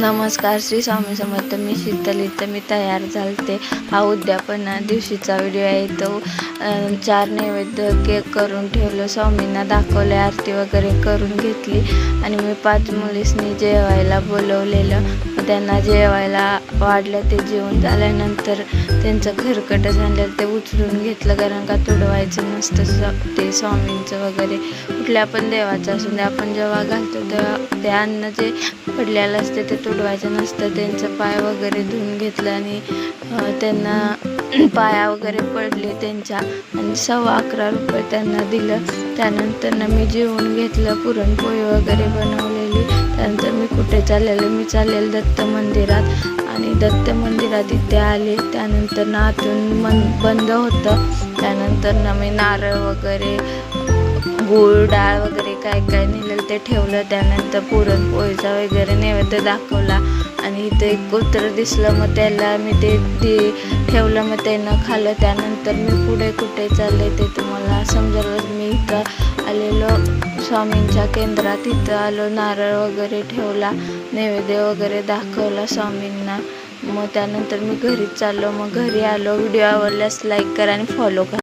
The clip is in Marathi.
नमस्कार, श्री स्वामी समर्थ. मी शीतल. इथं मी तयार झालते. हा उद्यापना दिवशीचा व्हिडिओ आहे. तो 4 नैवेद्य केक करून ठेवलं, स्वामींना दाखवले, आरती वगैरे करून घेतली आणि मी 5 मुलींनी जेवायला बोलवलेलं. त्यांना जेवायला वाढलं. ते जेवून झाल्यानंतर त्यांचं खरकटं झालं ते उचलून घेतलं, कारण का तुडवायचं नसतं ते स्वामींचं वगैरे. कुठल्या पण देवाचं असून दे, आपण जेव्हा घालतो तेव्हा ते अन्न जे पडलेलं असते ते तुडवायचं नसतं. त्यांचं पाय वगैरे धुवून घेतलं आणि त्यांना पाया वगैरे पडले त्यांच्या, आणि 11.25 रुपये त्यांना दिलं. त्यानंतर मी जेवून घेतलं, पुरणपोळी वगैरे बनवलेली. त्यानंतर मी कुठे चाललेलं, मी चाललेलं दत्त मंदिरात, आणि दत्त मंदिरात इथे आले. त्यानंतर आतून बंद होतं. त्यानंतर मी नारळ वगैरे, गूळ, डाळ वगैरे काय काय नेलेलं ते ठेवलं. त्यानंतर पुरणपोळीचा वगैरे नैवेद्य दाखवला आणि इथं एक कुत्रं दिसलं, मग त्याला मी ते ठेवलं, मग त्यानं खाल्लं. त्यानंतर मी पुढे कुठे चालले ते तुम्हाला समजलं. मी इथं आलेलो स्वामींच्या केंद्रात, इथं आलो, नारळ वगैरे ठेवला, नैवेद्य वगैरे दाखवला स्वामींना. मग त्यानंतर मी घरी चाललो. मग घरी आलो. व्हिडिओ आवडल्यास लाईक करा आणि फॉलो करा.